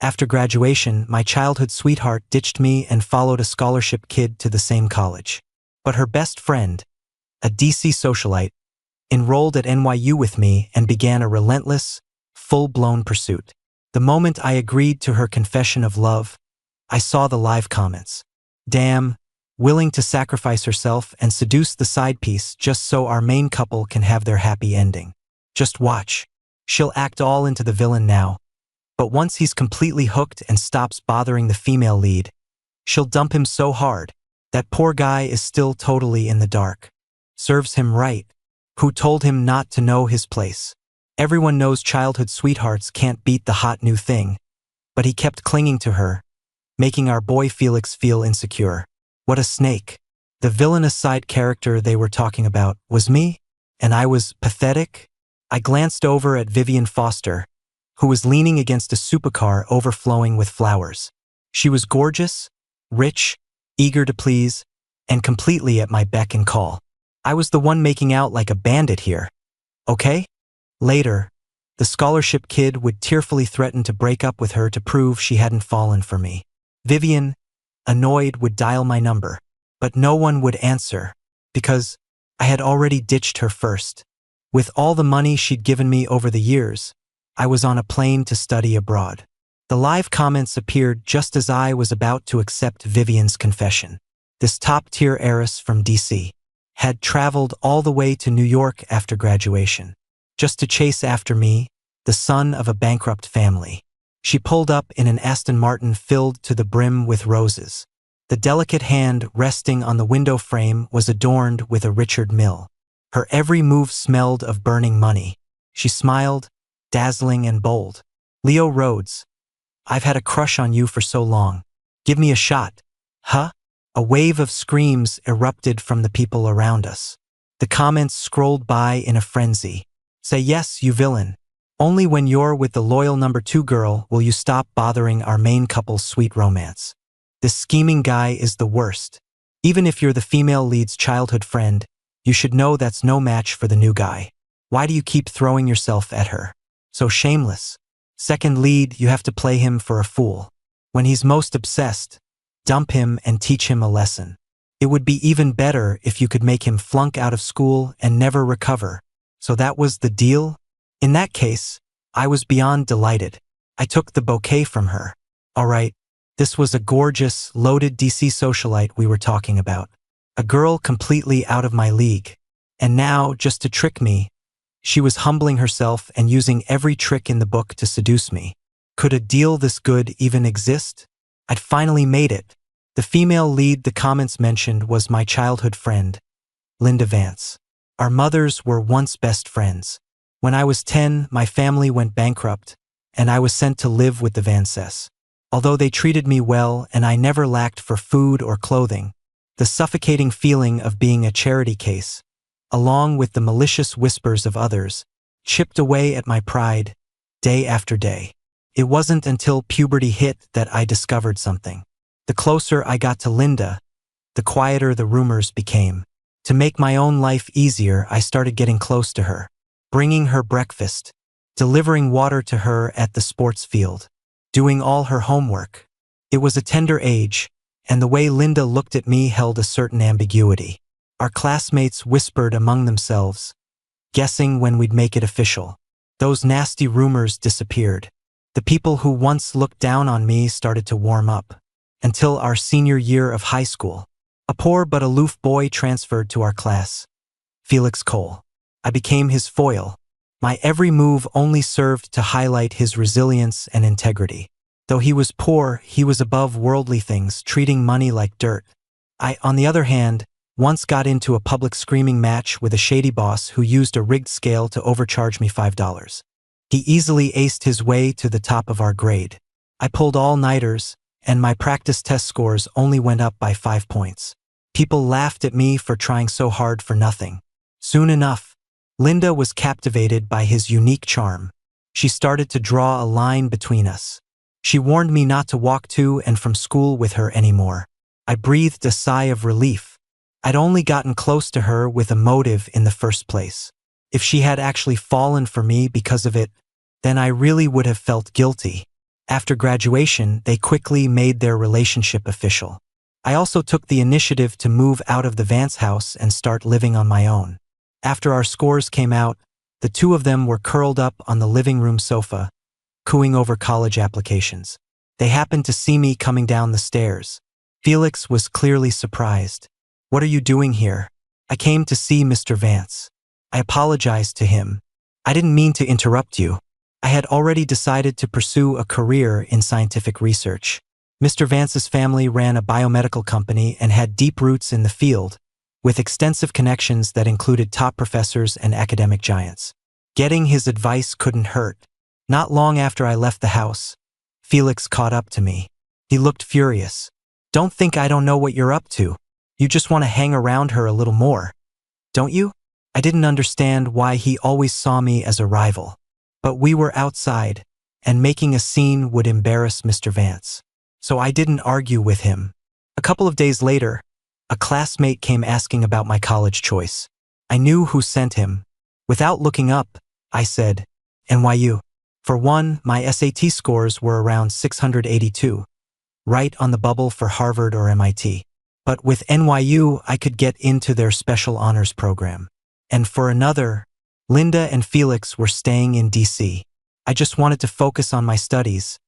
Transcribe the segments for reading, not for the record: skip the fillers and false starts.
After graduation, my childhood sweetheart ditched me and followed a scholarship kid to the same college. But her best friend, a DC socialite, enrolled at NYU with me and began a relentless, full-blown pursuit. The moment I agreed to her confession of love, I saw the live comments. Damn, willing to sacrifice herself and seduce the side piece just so our main couple can have their happy ending. Just watch. She'll act all into the villain now. But once he's completely hooked and stops bothering the female lead, she'll dump him so hard that poor guy is still totally in the dark. Serves him right. Who told him not to know his place? Everyone knows childhood sweethearts can't beat the hot new thing, but he kept clinging to her, making our boy Felix feel insecure. What a snake. The villainous side character they were talking about was me, and I was pathetic. I glanced over at Vivian Foster, who was leaning against a supercar overflowing with flowers. She was gorgeous, rich, eager to please, and completely at my beck and call. I was the one making out like a bandit here. Okay? Later, the scholarship kid would tearfully threaten to break up with her to prove she hadn't fallen for me. Vivian, annoyed, would dial my number, but no one would answer, because I had already ditched her first. With all the money she'd given me over the years, I was on a plane to study abroad. The live comments appeared just as I was about to accept Vivian's confession. This top-tier heiress from DC had traveled all the way to New York after graduation, just to chase after me, the son of a bankrupt family. She pulled up in an Aston Martin filled to the brim with roses. The delicate hand resting on the window frame was adorned with a Richard Mille. Her every move smelled of burning money. She smiled, dazzling and bold. Leo Rhodes, I've had a crush on you for so long. Give me a shot. Huh? A wave of screams erupted from the people around us. The comments scrolled by in a frenzy. Say yes, you villain. Only when you're with the loyal number 2 girl will you stop bothering our main couple's sweet romance. This scheming guy is the worst. Even if you're the female lead's childhood friend, you should know that's no match for the new guy. Why do you keep throwing yourself at her? So shameless. Second lead, you have to play him for a fool. When he's most obsessed, dump him and teach him a lesson. It would be even better if you could make him flunk out of school and never recover. So that was the deal? In that case, I was beyond delighted. I took the bouquet from her. All right, this was a gorgeous, loaded DC socialite we were talking about. A girl completely out of my league. And now, just to trick me, she was humbling herself and using every trick in the book to seduce me. Could a deal this good even exist? I'd finally made it. The female lead the comments mentioned was my childhood friend, Linda Vance. Our mothers were once best friends. When I was 10, my family went bankrupt, and I was sent to live with the Vances. Although they treated me well and I never lacked for food or clothing, the suffocating feeling of being a charity case, along with the malicious whispers of others, chipped away at my pride, day after day. It wasn't until puberty hit that I discovered something. The closer I got to Linda, the quieter the rumors became. To make my own life easier, I started getting close to her, bringing her breakfast, delivering water to her at the sports field, doing all her homework. It was a tender age, and the way Linda looked at me held a certain ambiguity. Our classmates whispered among themselves, guessing when we'd make it official. Those nasty rumors disappeared. The people who once looked down on me started to warm up. Until our senior year of high school, a poor but aloof boy transferred to our class, Felix Cole. I became his foil. My every move only served to highlight his resilience and integrity. Though he was poor, he was above worldly things, treating money like dirt. I, on the other hand, once got into a public screaming match with a shady boss who used a rigged scale to overcharge me $5. He easily aced his way to the top of our grade. I pulled all-nighters, and my practice test scores only went up by 5 points. People laughed at me for trying so hard for nothing. Soon enough, Linda was captivated by his unique charm. She started to draw a line between us. She warned me not to walk to and from school with her anymore. I breathed a sigh of relief. I'd only gotten close to her with a motive in the first place. If she had actually fallen for me because of it, then I really would have felt guilty. After graduation, they quickly made their relationship official. I also took the initiative to move out of the Vance house and start living on my own. After our scores came out, the two of them were curled up on the living room sofa, cooing over college applications. They happened to see me coming down the stairs. Felix was clearly surprised. "What are you doing here?" "I came to see Mr. Vance." I apologized to him. "I didn't mean to interrupt you." I had already decided to pursue a career in scientific research. Mr. Vance's family ran a biomedical company and had deep roots in the field, with extensive connections that included top professors and academic giants. Getting his advice couldn't hurt. Not long after I left the house, Felix caught up to me. He looked furious. "Don't think I don't know what you're up to. You just want to hang around her a little more, don't you?" I didn't understand why he always saw me as a rival. But we were outside, and making a scene would embarrass Mr. Vance. So I didn't argue with him. A couple of days later, a classmate came asking about my college choice. I knew who sent him. Without looking up, I said, "NYU." For one, my SAT scores were around 682, right on the bubble for Harvard or MIT. But with NYU, I could get into their special honors program. And for another, Linda and Felix were staying in DC. I just wanted to focus on my studies,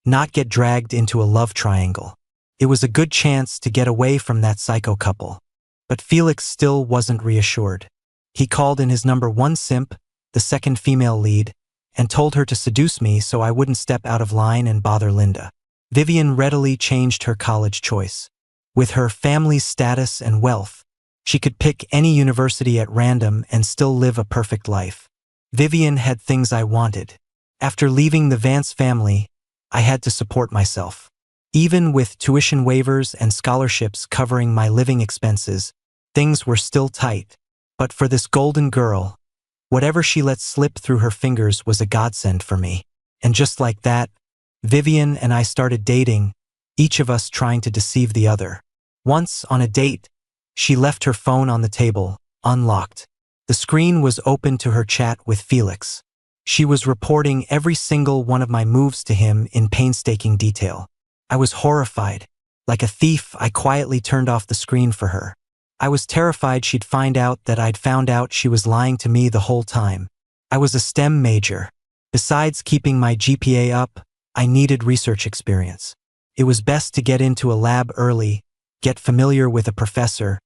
not get dragged into a love triangle. It was a good chance to get away from that psycho couple. But Felix still wasn't reassured. He called in his number one simp, the second female lead, and told her to seduce me so I wouldn't step out of line and bother Linda. Vivian readily changed her college choice. With her family's status and wealth, she could pick any university at random and still live a perfect life. Vivian had things I wanted. After leaving the Vance family, I had to support myself. Even with tuition waivers and scholarships covering my living expenses, things were still tight. But for this golden girl, whatever she let slip through her fingers was a godsend for me. And just like that, Vivian and I started dating, each of us trying to deceive the other. Once, on a date, she left her phone on the table, unlocked. The screen was open to her chat with Felix. She was reporting every single one of my moves to him in painstaking detail. I was horrified. Like a thief, I quietly turned off the screen for her. I was terrified she'd find out that I'd found out she was lying to me the whole time. I was a STEM major. Besides keeping my GPA up, I needed research experience. It was best to get into a lab early, get familiar with a professor,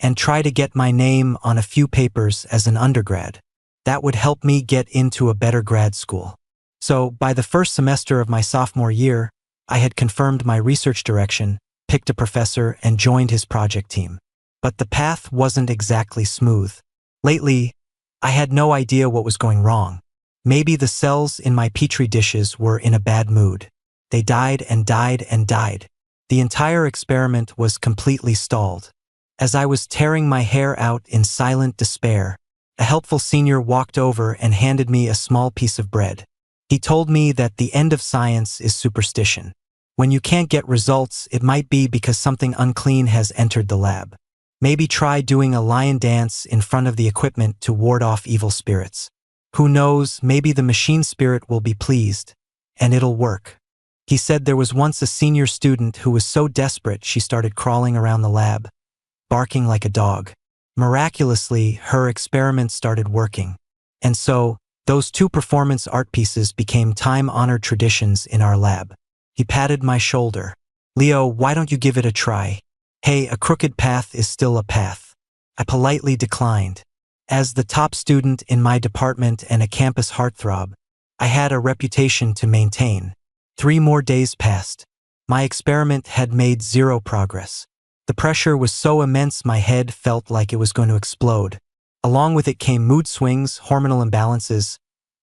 and try to get my name on a few papers as an undergrad. That would help me get into a better grad school. So, by the first semester of my sophomore year, I had confirmed my research direction, picked a professor, and joined his project team. But the path wasn't exactly smooth. Lately, I had no idea what was going wrong. Maybe the cells in my petri dishes were in a bad mood. They died and died and died. The entire experiment was completely stalled. As I was tearing my hair out in silent despair, a helpful senior walked over and handed me a small piece of bread. He told me that the end of science is superstition. When you can't get results, it might be because something unclean has entered the lab. Maybe try doing a lion dance in front of the equipment to ward off evil spirits. Who knows, maybe the machine spirit will be pleased, and it'll work. He said there was once a senior student who was so desperate she started crawling around the lab, barking like a dog. Miraculously, her experiment started working. And so, those two performance art pieces became time-honored traditions in our lab. He patted my shoulder. "Leo, why don't you give it a try? Hey, a crooked path is still a path." I politely declined. As the top student in my department and a campus heartthrob, I had a reputation to maintain. 3 more days passed. My experiment had made zero progress. The pressure was so immense my head felt like it was going to explode. Along with it came mood swings, hormonal imbalances,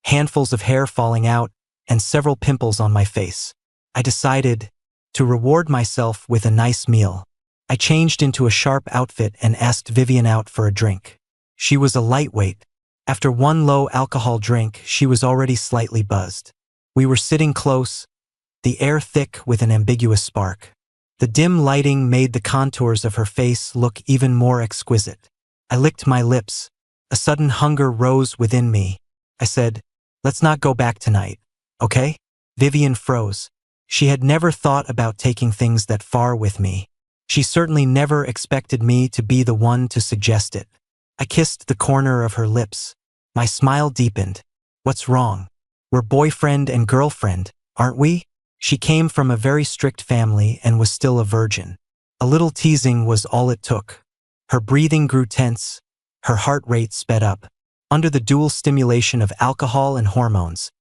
handfuls of hair falling out, and several pimples on my face. I decided to reward myself with a nice meal. I changed into a sharp outfit and asked Vivian out for a drink. She was a lightweight. After one low-alcohol drink, she was already slightly buzzed. We were sitting close, the air thick with an ambiguous spark. The dim lighting made the contours of her face look even more exquisite. I licked my lips. A sudden hunger rose within me. I said, "Let's not go back tonight, okay?" Vivian froze. She had never thought about taking things that far with me. She certainly never expected me to be the one to suggest it. I kissed the corner of her lips. My smile deepened. What's wrong? We're boyfriend and girlfriend, aren't we? She came from a very strict family and was still a virgin. A little teasing was all it took. Her breathing grew tense. Her heart rate sped up. Under the dual stimulation of alcohol and hormones,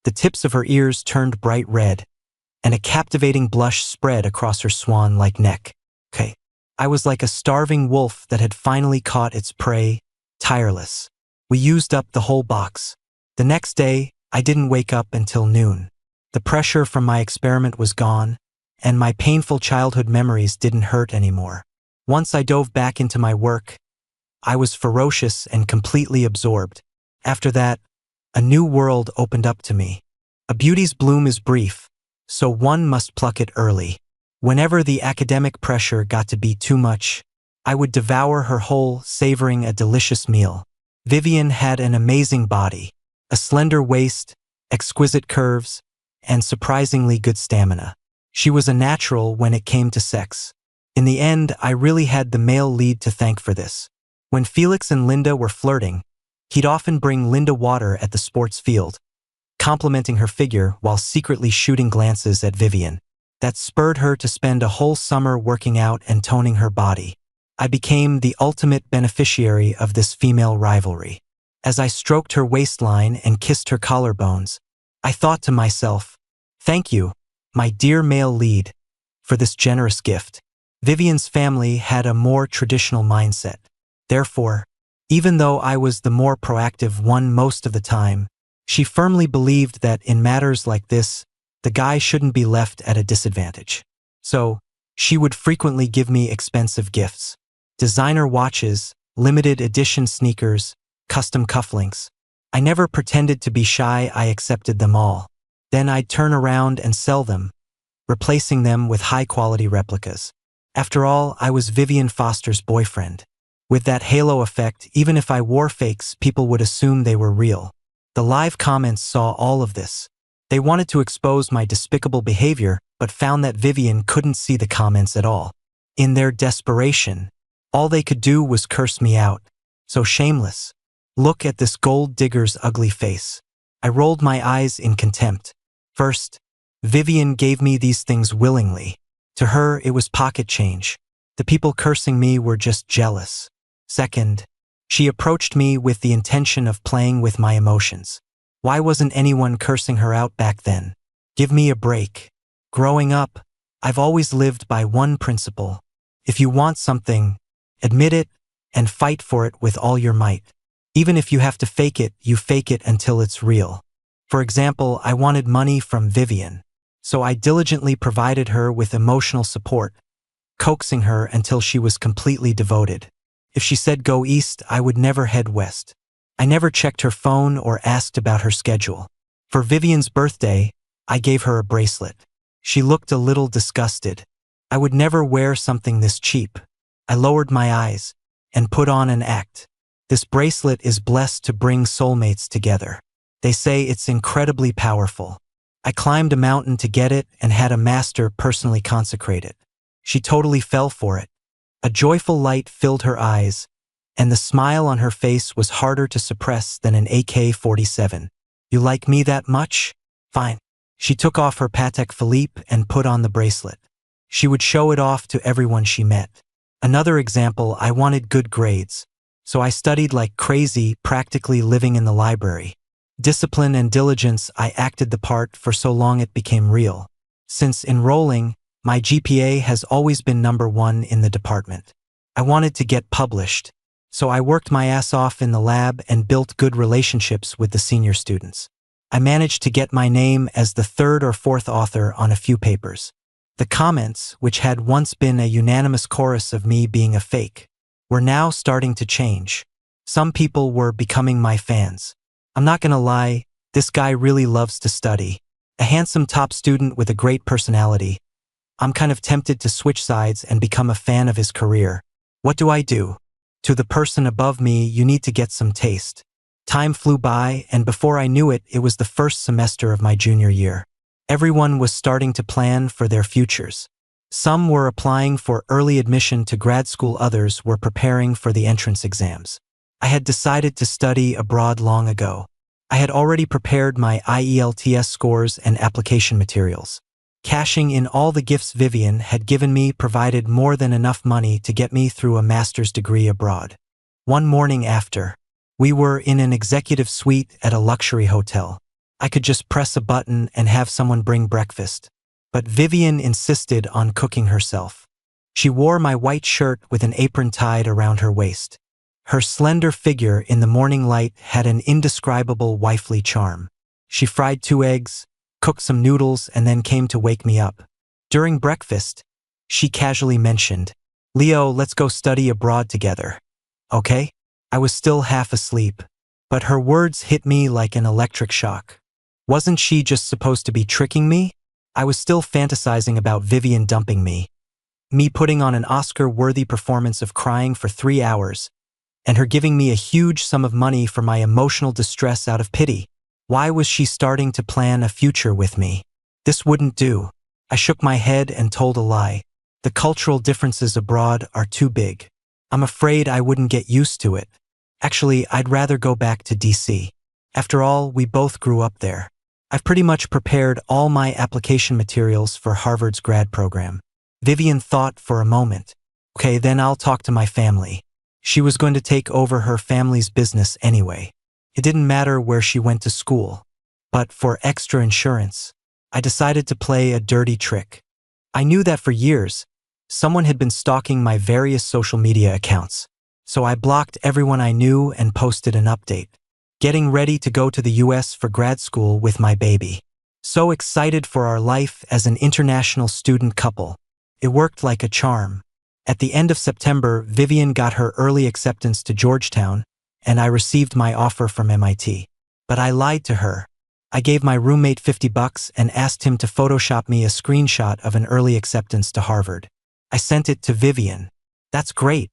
the tips of her ears turned bright red, and a captivating blush spread across her swan-like neck. I was like a starving wolf that had finally caught its prey, tireless. We used up the whole box. The next day, I didn't wake up until noon. The pressure from my experiment was gone, and my painful childhood memories didn't hurt anymore. Once I dove back into my work, I was ferocious and completely absorbed. After that, a new world opened up to me. A beauty's bloom is brief, so one must pluck it early. Whenever the academic pressure got to be too much, I would devour her whole, savoring a delicious meal. Vivian had an amazing body, a slender waist, exquisite curves, and surprisingly good stamina. She was a natural when it came to sex. In the end, I really had the male lead to thank for this. When Felix and Linda were flirting, he'd often bring Linda water at the sports field, complimenting her figure while secretly shooting glances at Vivian. That spurred her to spend a whole summer working out and toning her body. I became the ultimate beneficiary of this female rivalry. As I stroked her waistline and kissed her collarbones, I thought to myself, thank you, my dear male lead, for this generous gift. Vivian's family had a more traditional mindset. Therefore, even though I was the more proactive one most of the time, she firmly believed that in matters like this, the guy shouldn't be left at a disadvantage. So, she would frequently give me expensive gifts. Designer watches, limited edition sneakers, custom cufflinks. I never pretended to be shy, I accepted them all. Then I'd turn around and sell them, replacing them with high-quality replicas. After all, I was Vivian Foster's boyfriend. With that halo effect, even if I wore fakes, people would assume they were real. The live comments saw all of this. They wanted to expose my despicable behavior, but found that Vivian couldn't see the comments at all. In their desperation, all they could do was curse me out. So shameless. Look at this gold digger's ugly face. I rolled my eyes in contempt. First, Vivian gave me these things willingly. To her, it was pocket change. The people cursing me were just jealous. Second, she approached me with the intention of playing with my emotions. Why wasn't anyone cursing her out back then? Give me a break. Growing up, I've always lived by one principle. If you want something, admit it and fight for it with all your might. Even if you have to fake it, you fake it until it's real. For example, I wanted money from Vivian, so I diligently provided her with emotional support, coaxing her until she was completely devoted. If she said go east, I would never head west. I never checked her phone or asked about her schedule. For Vivian's birthday, I gave her a bracelet. She looked a little disgusted. I would never wear something this cheap. I lowered my eyes and put on an act. This bracelet is blessed to bring soulmates together. They say it's incredibly powerful. I climbed a mountain to get it and had a master personally consecrate it. She totally fell for it. A joyful light filled her eyes, and the smile on her face was harder to suppress than an AK-47. You like me that much? Fine. She took off her Patek Philippe and put on the bracelet. She would show it off to everyone she met. Another example, I wanted good grades. So I studied like crazy, practically living in the library. Discipline and diligence, I acted the part for so long it became real. Since enrolling, my GPA has always been #1 in the department. I wanted to get published, so I worked my ass off in the lab and built good relationships with the senior students. I managed to get my name as the 3rd or 4th author on a few papers. The comments, which had once been a unanimous chorus of me being a fake, were now starting to change. Some people were becoming my fans. I'm not gonna lie, this guy really loves to study. A handsome top student with a great personality. I'm kind of tempted to switch sides and become a fan of his career. What do I do? To the person above me, you need to get some taste. Time flew by, and before I knew it, it was the first semester of my junior year. Everyone was starting to plan for their futures. Some were applying for early admission to grad school, others were preparing for the entrance exams. I had decided to study abroad long ago. I had already prepared my IELTS scores and application materials. Cashing in all the gifts Vivian had given me provided more than enough money to get me through a master's degree abroad. One morning after, we were in an executive suite at a luxury hotel. I could just press a button and have someone bring breakfast. But Vivian insisted on cooking herself. She wore my white shirt with an apron tied around her waist. Her slender figure in the morning light had an indescribable wifely charm. She fried 2 eggs, cooked some noodles, and then came to wake me up. During breakfast, she casually mentioned, "Leo, let's go study abroad together." Okay? I was still half asleep, but her words hit me like an electric shock. Wasn't she just supposed to be tricking me? I was still fantasizing about Vivian dumping me putting on an Oscar-worthy performance of crying for 3 hours, and her giving me a huge sum of money for my emotional distress out of pity. Why was she starting to plan a future with me? This wouldn't do. I shook my head and told a lie. The cultural differences abroad are too big. I'm afraid I wouldn't get used to it. Actually, I'd rather go back to DC. After all, we both grew up there. I've pretty much prepared all my application materials for Harvard's grad program. Vivian thought for a moment. Okay, then I'll talk to my family. She was going to take over her family's business anyway. It didn't matter where she went to school. But for extra insurance, I decided to play a dirty trick. I knew that for years, someone had been stalking my various social media accounts. So I blocked everyone I knew and posted an update. Getting ready to go to the US for grad school with my baby. So excited for our life as an international student couple. It worked like a charm. At the end of September, Vivian got her early acceptance to Georgetown, and I received my offer from MIT. But I lied to her. I gave my roommate $50 and asked him to Photoshop me a screenshot of an early acceptance to Harvard. I sent it to Vivian. "That's great.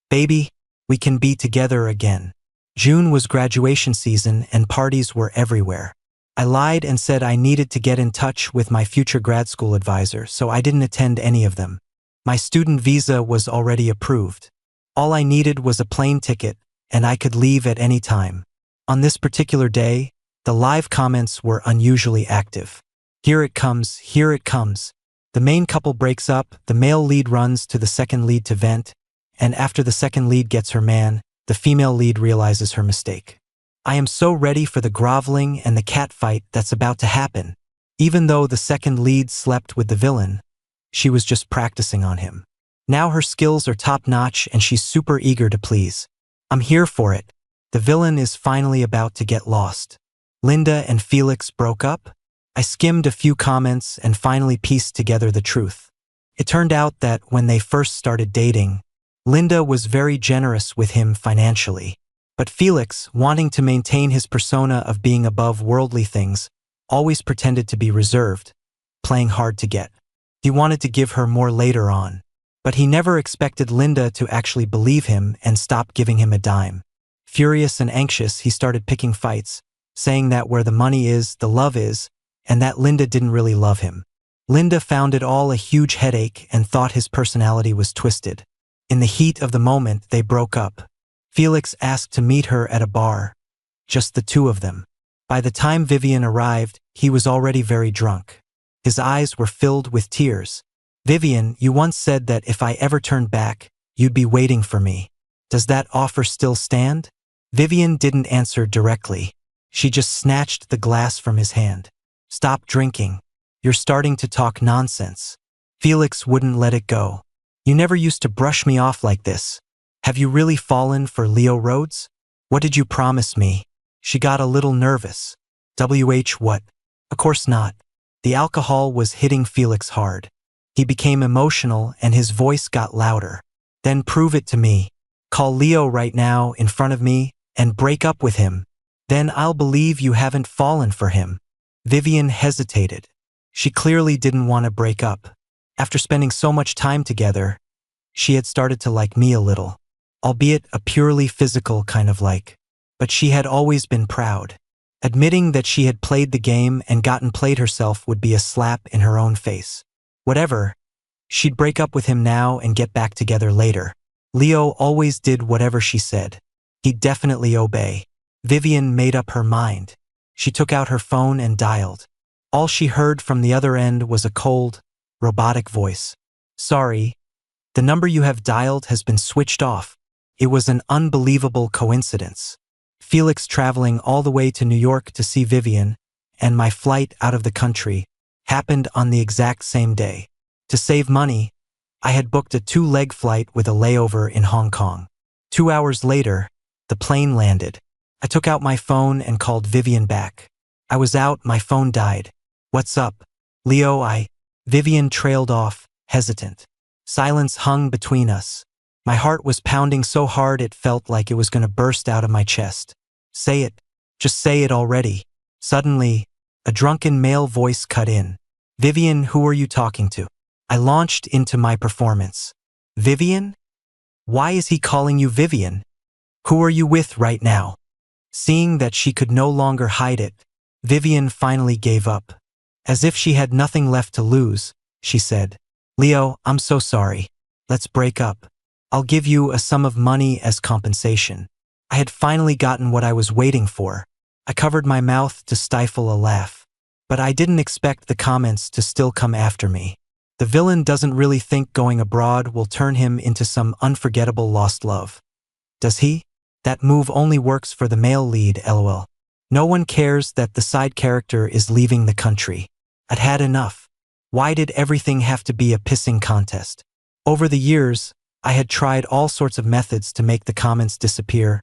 Baby, we can be together again." June was graduation season and parties were everywhere. I lied and said I needed to get in touch with my future grad school advisor, so I didn't attend any of them. My student visa was already approved. All I needed was a plane ticket, and I could leave at any time. On this particular day, the live comments were unusually active. "Here it comes, here it comes." The main couple breaks up, the male lead runs to the second lead to vent, and after the second lead gets her man, the female lead realizes her mistake. I am so ready for the groveling and the catfight that's about to happen. Even though the second lead slept with the villain, she was just practicing on him. Now her skills are top-notch and she's super eager to please. I'm here for it. The villain is finally about to get lost. Linda and Felix broke up? I skimmed a few comments and finally pieced together the truth. It turned out that when they first started dating, Linda was very generous with him financially. But Felix, wanting to maintain his persona of being above worldly things, always pretended to be reserved, playing hard to get. He wanted to give her more later on, but he never expected Linda to actually believe him and stop giving him a dime. Furious and anxious, he started picking fights, saying that where the money is, the love is, and that Linda didn't really love him. Linda found it all a huge headache and thought his personality was twisted. In the heat of the moment, they broke up. Felix asked to meet her at a bar. Just the two of them. By the time Vivian arrived, he was already very drunk. His eyes were filled with tears. "Vivian, you once said that if I ever turned back, you'd be waiting for me. Does that offer still stand?" Vivian didn't answer directly. She just snatched the glass from his hand. "Stop drinking. You're starting to talk nonsense." Felix wouldn't let it go. "You never used to brush me off like this. Have you really fallen for Leo Rhodes? What did you promise me?" She got a little nervous. What? Of course not. The alcohol was hitting Felix hard. He became emotional and his voice got louder. "Then prove it to me. Call Leo right now in front of me and break up with him. Then I'll believe you haven't fallen for him." Vivian hesitated. She clearly didn't want to break up. After spending so much time together, she had started to like me a little, albeit a purely physical kind of like. But she had always been proud. Admitting that she had played the game and gotten played herself would be a slap in her own face. Whatever. She'd break up with him now and get back together later. Leo always did whatever she said. He'd definitely obey. Vivian made up her mind. She took out her phone and dialed. All she heard from the other end was a cold, robotic voice. "Sorry, the number you have dialed has been switched off." It was an unbelievable coincidence. Felix traveling all the way to New York to see Vivian, and my flight out of the country, happened on the exact same day. To save money, I had booked a 2-leg flight with a layover in Hong Kong. 2 hours later, the plane landed. I took out my phone and called Vivian back. I was out, my phone died. "What's up, Leo?" Vivian trailed off, hesitant. Silence hung between us. My heart was pounding so hard it felt like it was going to burst out of my chest. "Say it. Just say it already." Suddenly, a drunken male voice cut in. "Vivian, who are you talking to?" I launched into my performance. "Vivian? Why is he calling you Vivian? Who are you with right now?" Seeing that she could no longer hide it, Vivian finally gave up. As if she had nothing left to lose, she said, "Leo, I'm so sorry. Let's break up. I'll give you a sum of money as compensation." I had finally gotten what I was waiting for. I covered my mouth to stifle a laugh. But I didn't expect the comments to still come after me. The villain doesn't really think going abroad will turn him into some unforgettable lost love. Does he? That move only works for the male lead, lol. No one cares that the side character is leaving the country. I'd had enough. Why did everything have to be a pissing contest? Over the years, I had tried all sorts of methods to make the comments disappear,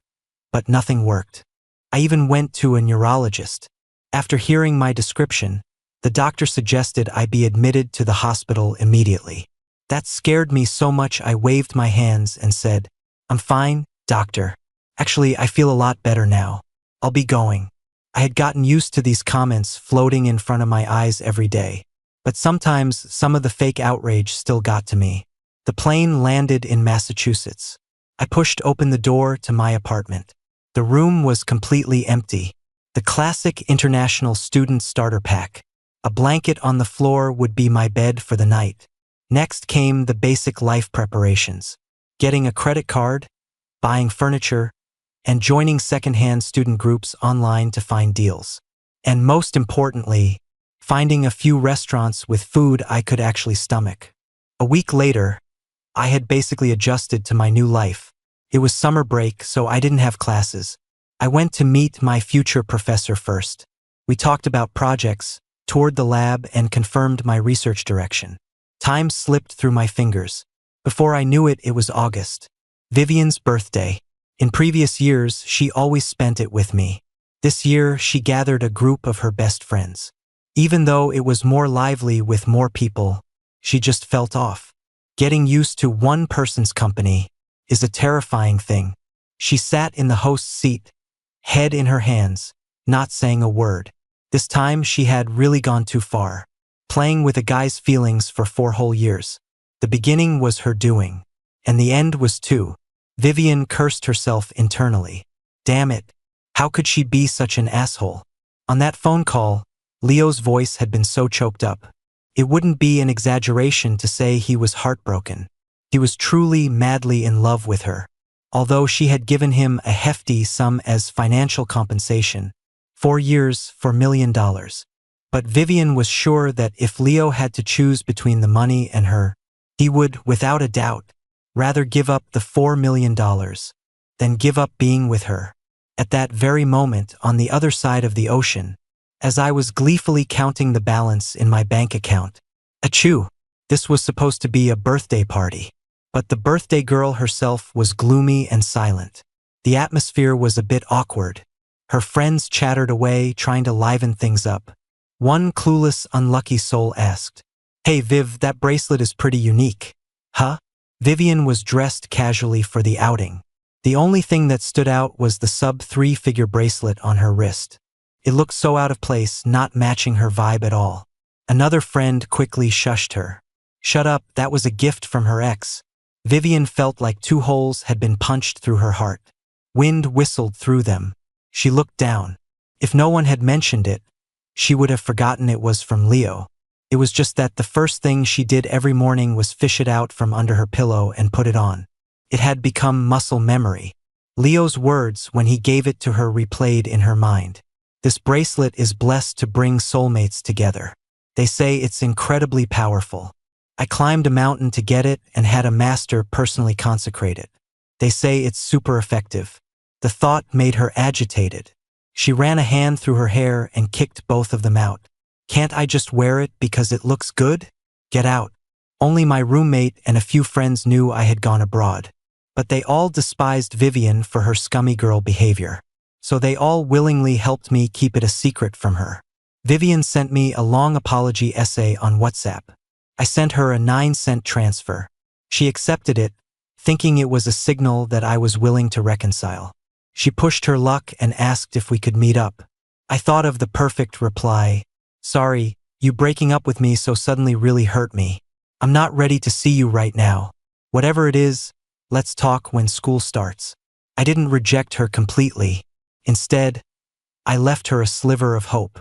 but nothing worked. I even went to a neurologist. After hearing my description, the doctor suggested I be admitted to the hospital immediately. That scared me so much I waved my hands and said, "I'm fine, doctor. Actually, I feel a lot better now. I'll be going." I had gotten used to these comments floating in front of my eyes every day, but sometimes some of the fake outrage still got to me. The plane landed in Massachusetts. I pushed open the door to my apartment. The room was completely empty. The classic international student starter pack. A blanket on the floor would be my bed for the night. Next came the basic life preparations. Getting a credit card, buying furniture, and joining secondhand student groups online to find deals. And most importantly, finding a few restaurants with food I could actually stomach. A week later, I had basically adjusted to my new life. It was summer break, so I didn't have classes. I went to meet my future professor first. We talked about projects, toured the lab, and confirmed my research direction. Time slipped through my fingers. Before I knew it, it was August. Vivian's birthday. In previous years, she always spent it with me. This year, she gathered a group of her best friends. Even though it was more lively with more people, she just felt off. Getting used to one person's company is a terrifying thing. She sat in the host's seat, head in her hands, not saying a word. This time, she had really gone too far. Playing with a guy's feelings for 4 whole years. The beginning was her doing, and the end was too. Vivian cursed herself internally. Damn it, how could she be such an asshole? On that phone call, Leo's voice had been so choked up. It wouldn't be an exaggeration to say he was heartbroken. He was truly madly in love with her. Although she had given him a hefty sum as financial compensation, 4 years, $4 million. But Vivian was sure that if Leo had to choose between the money and her, he would, without a doubt, rather give up the $4 million than give up being with her. At that very moment, on the other side of the ocean, as I was gleefully counting the balance in my bank account. Achoo! This was supposed to be a birthday party. But the birthday girl herself was gloomy and silent. The atmosphere was a bit awkward. Her friends chattered away, trying to liven things up. One clueless, unlucky soul asked, "Hey Viv, that bracelet is pretty unique." Huh? Vivian was dressed casually for the outing. The only thing that stood out was the sub-3-figure bracelet on her wrist. It looked so out of place, not matching her vibe at all. Another friend quickly shushed her. "Shut up, that was a gift from her ex." Vivian felt like 2 holes had been punched through her heart. Wind whistled through them. She looked down. If no one had mentioned it, she would have forgotten it was from Leo. It was just that the first thing she did every morning was fish it out from under her pillow and put it on. It had become muscle memory. Leo's words when he gave it to her replayed in her mind. This bracelet is blessed to bring soulmates together. They say it's incredibly powerful. I climbed a mountain to get it and had a master personally consecrate it. They say it's super effective. The thought made her agitated. She ran a hand through her hair and kicked both of them out. Can't I just wear it because it looks good? Get out. Only my roommate and a few friends knew I had gone abroad. But they all despised Vivian for her scummy girl behavior. So they all willingly helped me keep it a secret from her. Vivian sent me a long apology essay on WhatsApp. I sent her a 9-cent transfer. She accepted it, thinking it was a signal that I was willing to reconcile. She pushed her luck and asked if we could meet up. I thought of the perfect reply. Sorry, you breaking up with me so suddenly really hurt me. I'm not ready to see you right now. Whatever it is, let's talk when school starts. I didn't reject her completely. Instead, I left her a sliver of hope.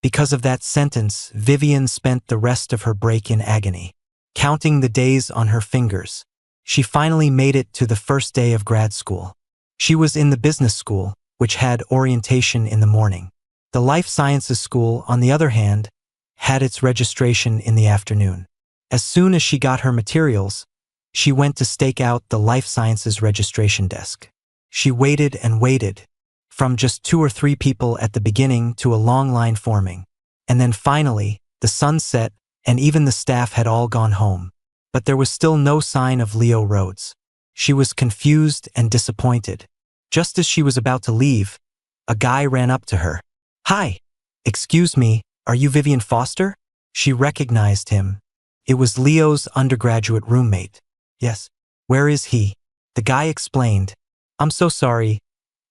Because of that sentence, Vivian spent the rest of her break in agony, counting the days on her fingers. She finally made it to the first day of grad school. She was in the business school, which had orientation in the morning. The life sciences school, on the other hand, had its registration in the afternoon. As soon as she got her materials, she went to stake out the life sciences registration desk. She waited and waited, from just 2 or 3 people at the beginning to a long line forming. And then finally, the sun set and even the staff had all gone home. But there was still no sign of Leo Rhodes. She was confused and disappointed. Just as she was about to leave, a guy ran up to her. Hi. Excuse me, are you Vivian Foster? She recognized him. It was Leo's undergraduate roommate. Yes. Where is he? The guy explained. I'm so sorry.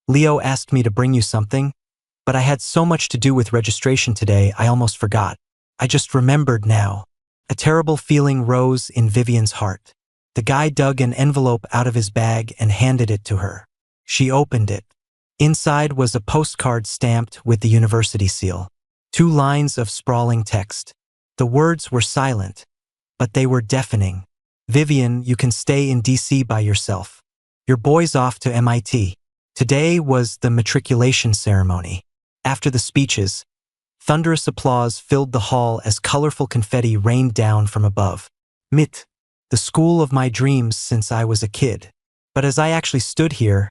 Leo asked me to bring you something, but I had so much to do with registration today I almost forgot. I just remembered now. A terrible feeling rose in Vivian's heart. The guy dug an envelope out of his bag and handed it to her. She opened it. Inside was a postcard stamped with the university seal. 2 lines of sprawling text. The words were silent, but they were deafening. Vivian, you can stay in DC by yourself. Your boy's off to MIT. Today was the matriculation ceremony. After the speeches, thunderous applause filled the hall as colorful confetti rained down from above. MIT, the school of my dreams since I was a kid. But as I actually stood here,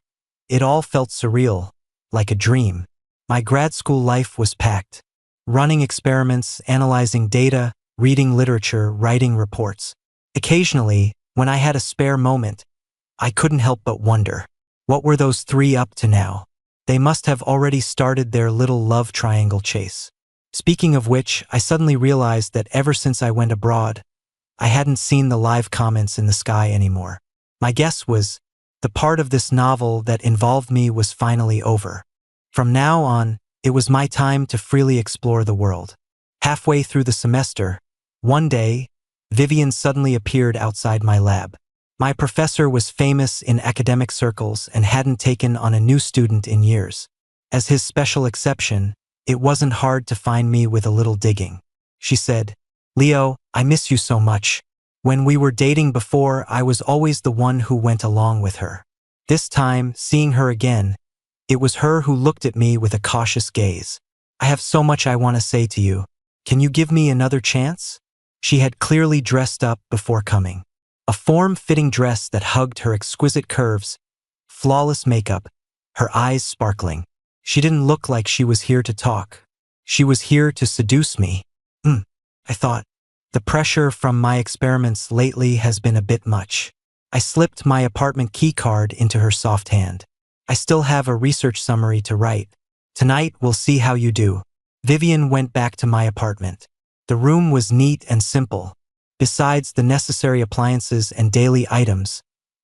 it all felt surreal, like a dream. My grad school life was packed. Running experiments, analyzing data, reading literature, writing reports. Occasionally, when I had a spare moment, I couldn't help but wonder, what were those 3 up to now? They must have already started their little love triangle chase. Speaking of which, I suddenly realized that ever since I went abroad, I hadn't seen the live comments in the sky anymore. My guess was, the part of this novel that involved me was finally over. From now on, it was my time to freely explore the world. Halfway through the semester, one day, Vivian suddenly appeared outside my lab. My professor was famous in academic circles and hadn't taken on a new student in years. As his special exception, it wasn't hard to find me with a little digging. She said, Leo, I miss you so much. When we were dating before, I was always the one who went along with her. This time, seeing her again, it was her who looked at me with a cautious gaze. I have so much I want to say to you. Can you give me another chance? She had clearly dressed up before coming. A form-fitting dress that hugged her exquisite curves, flawless makeup, her eyes sparkling. She didn't look like she was here to talk. She was here to seduce me. I thought. The pressure from my experiments lately has been a bit much. I slipped my apartment keycard into her soft hand. I still have a research summary to write. Tonight we'll see how you do. Vivian went back to my apartment. The room was neat and simple. Besides the necessary appliances and daily items,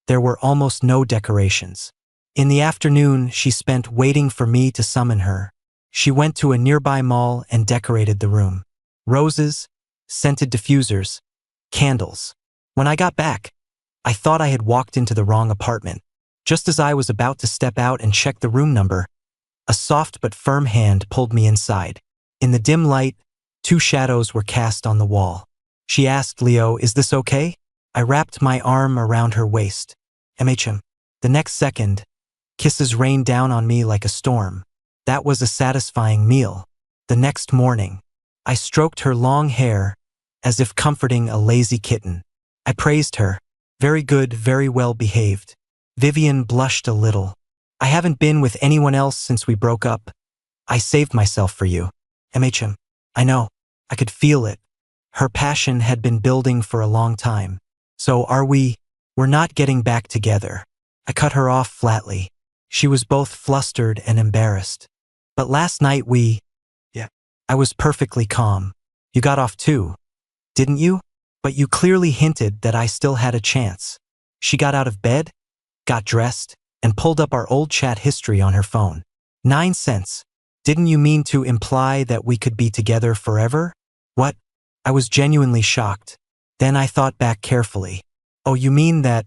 there were almost no decorations. In the afternoon, she spent waiting for me to summon her. She went to a nearby mall and decorated the room. Roses, scented diffusers, candles. When I got back, I thought I had walked into the wrong apartment. Just as I was about to step out and check the room number, A soft but firm hand pulled me inside. In the dim light, two shadows were cast on the wall. She asked, "Leo, is this okay?" I wrapped my arm around her waist. "MHM." The next second, kisses rained down on me like a storm. That was a satisfying meal. The next morning, I stroked her long hair as if comforting a lazy kitten. I praised her. "Very good, very well behaved." Vivian blushed a little. "I haven't been with anyone else since we broke up. I saved myself for you." "MHM." I know. I could feel it. Her passion had been building for a long time. "So we're not getting back together." I cut her off flatly. She was both flustered and embarrassed. "But last night Yeah. I was perfectly calm. "You got off too, didn't you? But you clearly hinted that I still had a chance." She got out of bed, got dressed, and pulled up our old chat history on her phone. 9 cents. "Didn't you mean to imply that we could be together forever?" "What?" I was genuinely shocked. Then I thought back carefully. "Oh, you mean that?"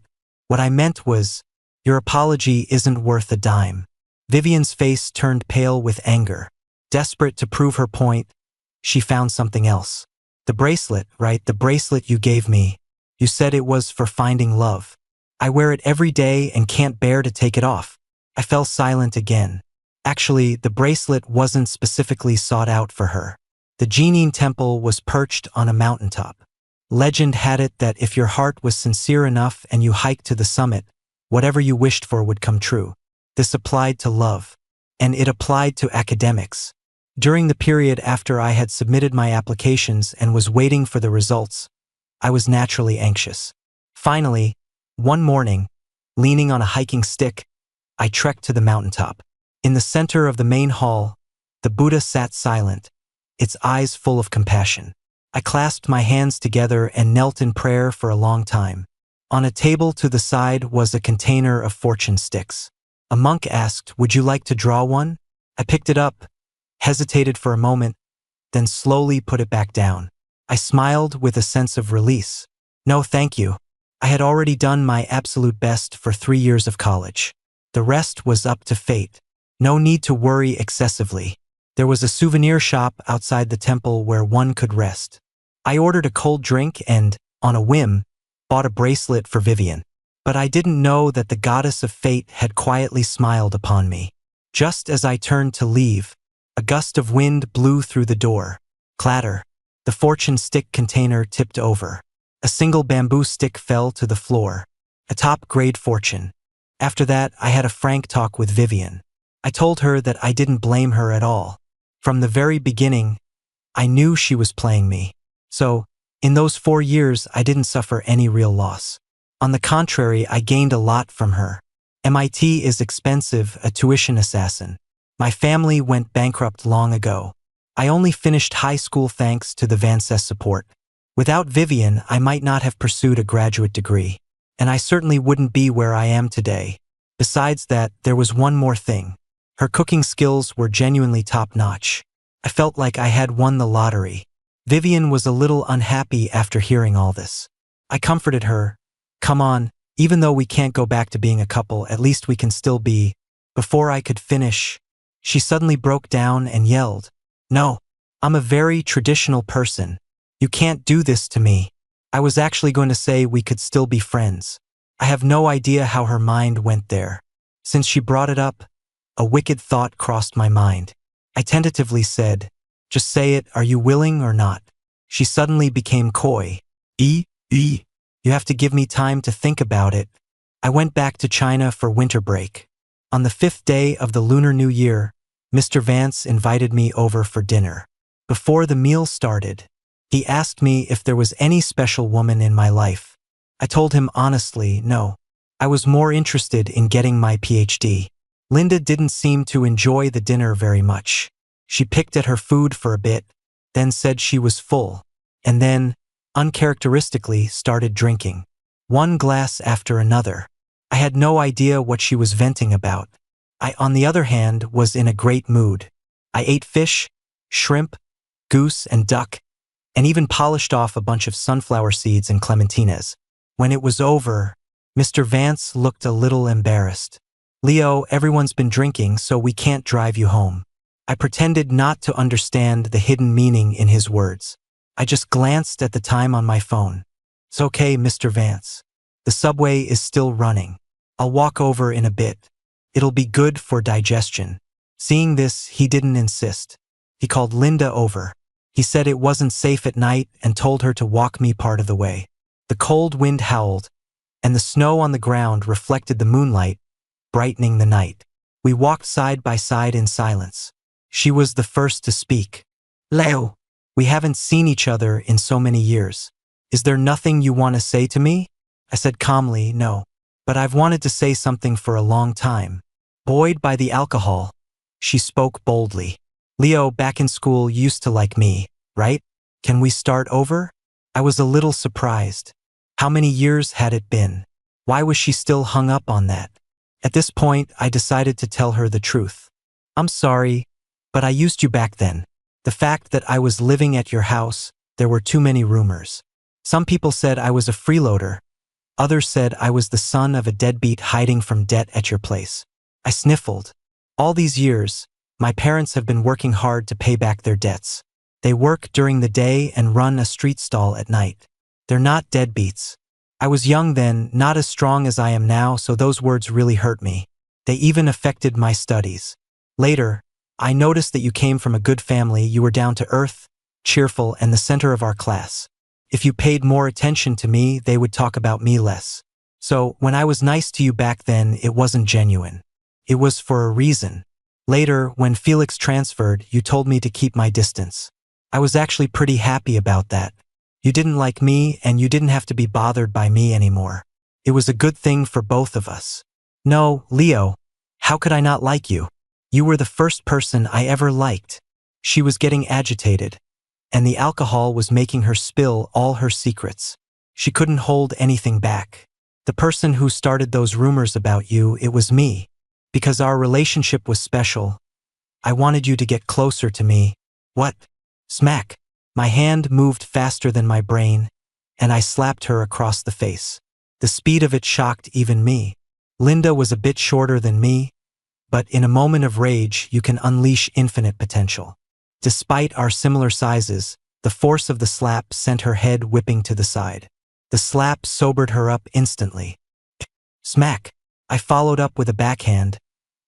What I meant was, your apology isn't worth a dime. Vivian's face turned pale with anger. Desperate to prove her point, she found something else. "The bracelet, right? The bracelet you gave me. You said it was for finding love. I wear it every day and can't bear to take it off." I fell silent again. Actually, the bracelet wasn't specifically sought out for her. The Genine Temple was perched on a mountaintop. Legend had it that if your heart was sincere enough and you hiked to the summit, whatever you wished for would come true. This applied to love, and it applied to academics. During the period after I had submitted my applications and was waiting for the results, I was naturally anxious. Finally, one morning, leaning on a hiking stick, I trekked to the mountaintop. In the center of the main hall, the Buddha sat silent, its eyes full of compassion. I clasped my hands together and knelt in prayer for a long time. On a table to the side was a container of fortune sticks. A monk asked, "Would you like to draw one?" I picked it up, hesitated for a moment, then slowly put it back down. I smiled with a sense of release. "No, thank you. I had already done my absolute best for 3 years of college. The rest was up to fate. No need to worry excessively." There was a souvenir shop outside the temple where one could rest. I ordered a cold drink and, on a whim, bought a bracelet for Vivian. But I didn't know that the goddess of fate had quietly smiled upon me. Just as I turned to leave, a gust of wind blew through the door. Clatter. The fortune stick container tipped over. A single bamboo stick fell to the floor. A top-grade fortune. After that, I had a frank talk with Vivian. I told her that I didn't blame her at all. From the very beginning, I knew she was playing me. So, in those 4 years, I didn't suffer any real loss. On the contrary, I gained a lot from her. MIT is expensive, a tuition assassin. My family went bankrupt long ago. I only finished high school thanks to the Vances support. Without Vivian, I might not have pursued a graduate degree. And I certainly wouldn't be where I am today. Besides that, there was one more thing. Her cooking skills were genuinely top-notch. I felt like I had won the lottery. Vivian was a little unhappy after hearing all this. I comforted her. "Come on, even though we can't go back to being a couple, at least we can still be." Before I could finish, she suddenly broke down and yelled, "No, I'm a very traditional person. You can't do this to me." I was actually going to say we could still be friends. I have no idea how her mind went there. Since she brought it up, a wicked thought crossed my mind. I tentatively said, "Just say it, are you willing or not?" She suddenly became coy. You have to give me time to think about it." I went back to China for winter break. On the 5th day of the Lunar New Year, Mr. Vance invited me over for dinner. Before the meal started, he asked me if there was any special woman in my life. I told him honestly, no. I was more interested in getting my PhD. Linda didn't seem to enjoy the dinner very much. She picked at her food for a bit, then said she was full, and then, uncharacteristically, started drinking. One glass after another. I had no idea what she was venting about. I, on the other hand, was in a great mood. I ate fish, shrimp, goose, and duck, and even polished off a bunch of sunflower seeds and clementines. When it was over, Mr. Vance looked a little embarrassed. Leo, everyone's been drinking, so we can't drive you home. I pretended not to understand the hidden meaning in his words. I just glanced at the time on my phone. It's okay, Mr. Vance. The subway is still running. I'll walk over in a bit. It'll be good for digestion. Seeing this, he didn't insist. He called Linda over. He said it wasn't safe at night and told her to walk me part of the way. The cold wind howled, and the snow on the ground reflected the moonlight, brightening the night. We walked side by side in silence. She was the first to speak. Leo, we haven't seen each other in so many years. Is there nothing you want to say to me? I said calmly, no. But I've wanted to say something for a long time. Buoyed by the alcohol, she spoke boldly. Leo, back in school, used to like me, right? Can we start over? I was a little surprised. How many years had it been? Why was she still hung up on that? At this point, I decided to tell her the truth. I'm sorry, but I used you back then. The fact that I was living at your house, there were too many rumors. Some people said I was a freeloader. Others said I was the son of a deadbeat hiding from debt at your place. I sniffled. All these years, my parents have been working hard to pay back their debts. They work during the day and run a street stall at night. They're not deadbeats. I was young then, not as strong as I am now, so those words really hurt me. They even affected my studies. Later, I noticed that you came from a good family. You were down to earth, cheerful, and the center of our class. If you paid more attention to me, they would talk about me less. So, when I was nice to you back then, it wasn't genuine. It was for a reason. Later, when Felix transferred, you told me to keep my distance. I was actually pretty happy about that. You didn't like me, and you didn't have to be bothered by me anymore. It was a good thing for both of us. No, Leo, how could I not like you? You were the first person I ever liked. She was getting agitated, and the alcohol was making her spill all her secrets. She couldn't hold anything back. The person who started those rumors about you, it was me. Because our relationship was special, I wanted you to get closer to me. What? Smack. My hand moved faster than my brain, and I slapped her across the face. The speed of it shocked even me. Linda was a bit shorter than me, but in a moment of rage, you can unleash infinite potential. Despite our similar sizes, the force of the slap sent her head whipping to the side. The slap sobered her up instantly. Smack. I followed up with a backhand,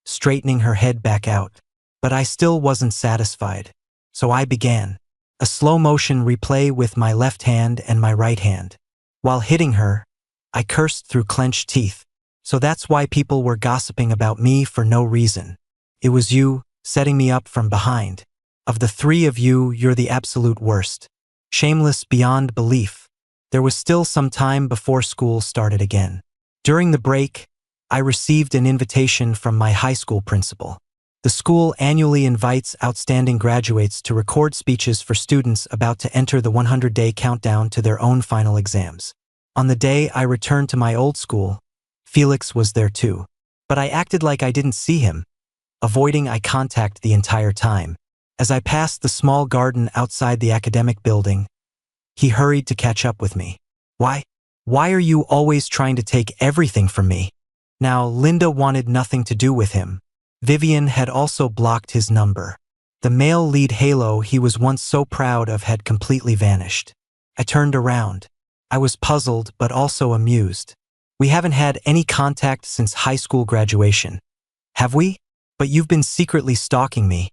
straightening her head back out. But I still wasn't satisfied, so I began. A slow-motion replay with my left hand and my right hand. While hitting her, I cursed through clenched teeth. So that's why people were gossiping about me for no reason. It was you, setting me up from behind. Of the three of you, you're the absolute worst. Shameless beyond belief. There was still some time before school started again. During the break, I received an invitation from my high school principal. The school annually invites outstanding graduates to record speeches for students about to enter the 100-day countdown to their own final exams. On the day I returned to my old school, Felix was there too. But I acted like I didn't see him, avoiding eye contact the entire time. As I passed the small garden outside the academic building, he hurried to catch up with me. Why? Why are you always trying to take everything from me? Now, Linda wanted nothing to do with him. Vivian had also blocked his number. The male lead halo he was once so proud of had completely vanished. I turned around. I was puzzled but also amused. We haven't had any contact since high school graduation. Have we? But you've been secretly stalking me.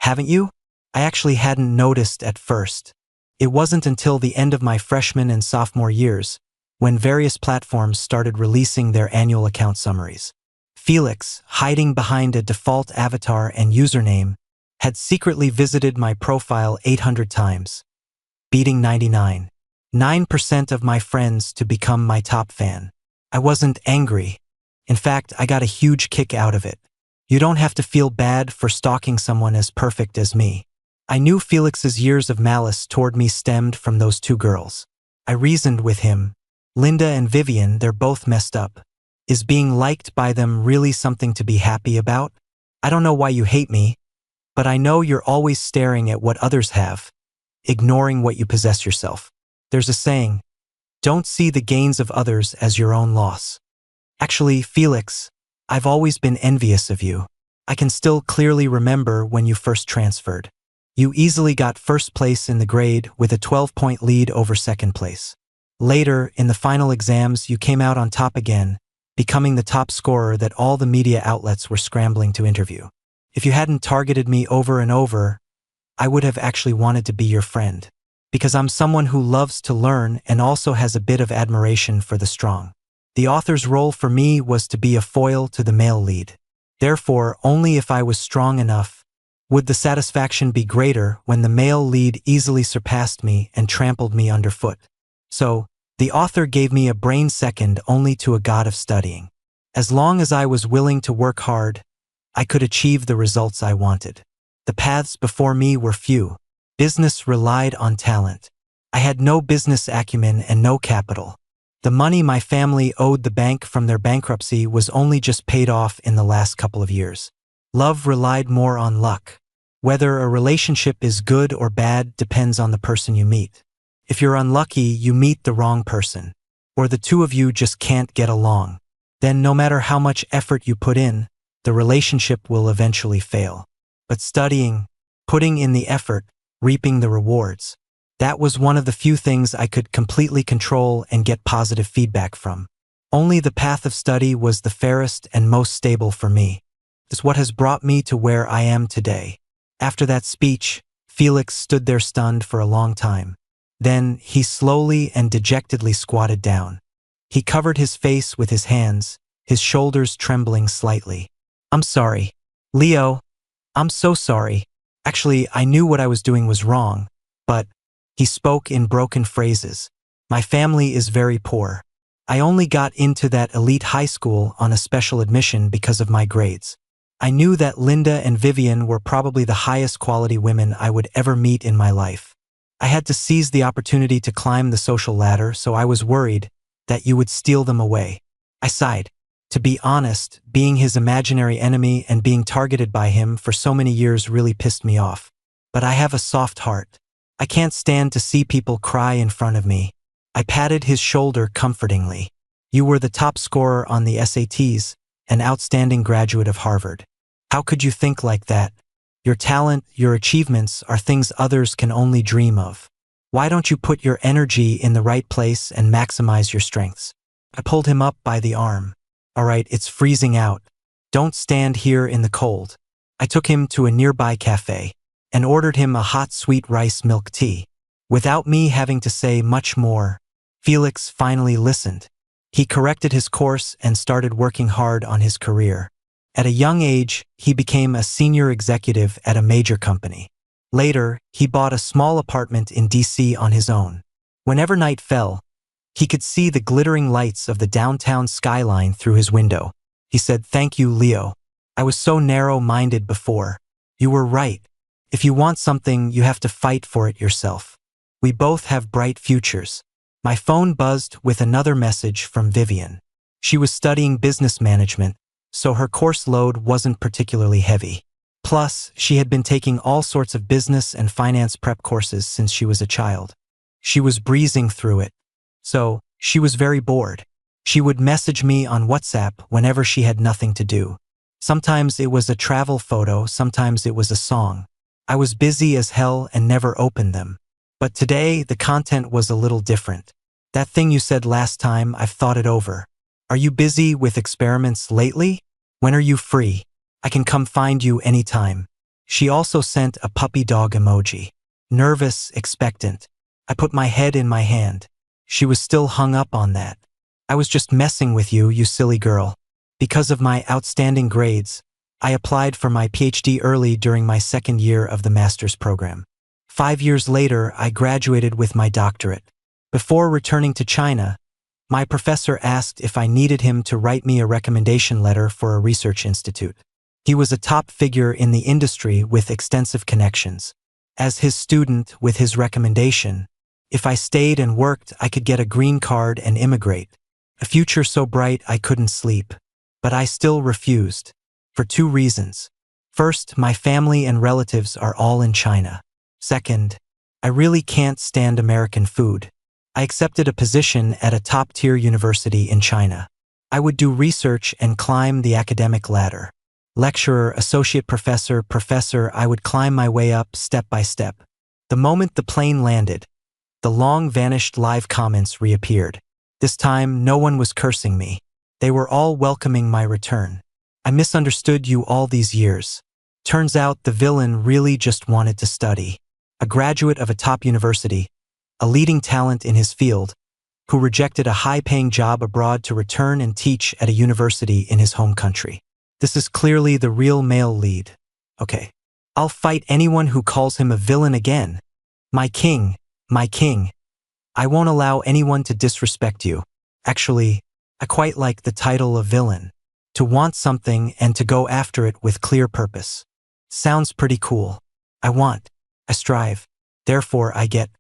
Haven't you? I actually hadn't noticed at first. It wasn't until the end of my freshman and sophomore years, when various platforms started releasing their annual account summaries. Felix, hiding behind a default avatar and username, had secretly visited my profile 800 times, beating 99% of my friends to become my top fan. I wasn't angry. In fact, I got a huge kick out of it. You don't have to feel bad for stalking someone as perfect as me. I knew Felix's years of malice toward me stemmed from those two girls. I reasoned with him. Linda and Vivian, they're both messed up. Is being liked by them really something to be happy about? I don't know why you hate me, but I know you're always staring at what others have, ignoring what you possess yourself. There's a saying, don't see the gains of others as your own loss. Actually, Felix, I've always been envious of you. I can still clearly remember when you first transferred. You easily got first place in the grade with a 12-point lead over second place. Later, in the final exams, you came out on top again, becoming the top scorer that all the media outlets were scrambling to interview. If you hadn't targeted me over and over, I would have actually wanted to be your friend. Because I'm someone who loves to learn and also has a bit of admiration for the strong. The author's role for me was to be a foil to the male lead. Therefore, only if I was strong enough would the satisfaction be greater when the male lead easily surpassed me and trampled me underfoot. So, the author gave me a brain second only to a god of studying. As long as I was willing to work hard, I could achieve the results I wanted. The paths before me were few. Business relied on talent. I had no business acumen and no capital. The money my family owed the bank from their bankruptcy was only just paid off in the last couple of years. Love relied more on luck. Whether a relationship is good or bad depends on the person you meet. If you're unlucky, you meet the wrong person, or the two of you just can't get along. Then no matter how much effort you put in, the relationship will eventually fail. But studying, putting in the effort, reaping the rewards, that was one of the few things I could completely control and get positive feedback from. Only the path of study was the fairest and most stable for me. It's what has brought me to where I am today. After that speech, Felix stood there stunned for a long time. Then he slowly and dejectedly squatted down. He covered his face with his hands, his shoulders trembling slightly. "I'm sorry. Leo, I'm so sorry. Actually, I knew what I was doing was wrong, but..." He spoke in broken phrases. "My family is very poor. I only got into that elite high school on a special admission because of my grades. I knew that Linda and Vivian were probably the highest quality women I would ever meet in my life. I had to seize the opportunity to climb the social ladder, so I was worried that you would steal them away." I sighed. To be honest, being his imaginary enemy and being targeted by him for so many years really pissed me off. But I have a soft heart. I can't stand to see people cry in front of me. I patted his shoulder comfortingly. "You were the top scorer on the SATs, an outstanding graduate of Harvard. How could you think like that? Your talent, your achievements are things others can only dream of. Why don't you put your energy in the right place and maximize your strengths?" I pulled him up by the arm. "All right, it's freezing out. Don't stand here in the cold." I took him to a nearby cafe and ordered him a hot sweet rice milk tea. Without me having to say much more, Felix finally listened. He corrected his course and started working hard on his career. At a young age, he became a senior executive at a major company. Later, he bought a small apartment in DC on his own. Whenever night fell, he could see the glittering lights of the downtown skyline through his window. He said, "Thank you, Leo. I was so narrow-minded before. You were right. If you want something, you have to fight for it yourself. We both have bright futures." My phone buzzed with another message from Vivian. She was studying business management, so her course load wasn't particularly heavy. Plus, she had been taking all sorts of business and finance prep courses since she was a child. She was breezing through it. So, she was very bored. She would message me on WhatsApp whenever she had nothing to do. Sometimes it was a travel photo, sometimes it was a song. I was busy as hell and never opened them. But today, the content was a little different. "That thing you said last time, I've thought it over. Are you busy with experiments lately? When are you free? I can come find you anytime." She also sent a puppy dog emoji. Nervous, expectant. I put my head in my hand. She was still hung up on that. "I was just messing with you, you silly girl. Because of my outstanding grades, I applied for my PhD early during my second year of the master's program. 5 years later, I graduated with my doctorate. Before returning to China, my professor asked if I needed him to write me a recommendation letter for a research institute. He was a top figure in the industry with extensive connections. As his student with his recommendation, if I stayed and worked, I could get a green card and immigrate. A future so bright I couldn't sleep. But I still refused. For 2 reasons. First, my family and relatives are all in China. Second, I really can't stand American food. I accepted a position at a top-tier university in China. I would do research and climb the academic ladder. Lecturer, associate professor, professor, I would climb my way up step by step. The moment the plane landed, the long-vanished live comments reappeared. This time, no one was cursing me. They were all welcoming my return. I misunderstood you all these years. Turns out the villain really just wanted to study. A graduate of a top university, a leading talent in his field, who rejected a high-paying job abroad to return and teach at a university in his home country. This is clearly the real male lead. Okay. I'll fight anyone who calls him a villain again. My king, my king. I won't allow anyone to disrespect you. Actually, I quite like the title of villain. To want something and to go after it with clear purpose. Sounds pretty cool. I want. I strive. Therefore, I get.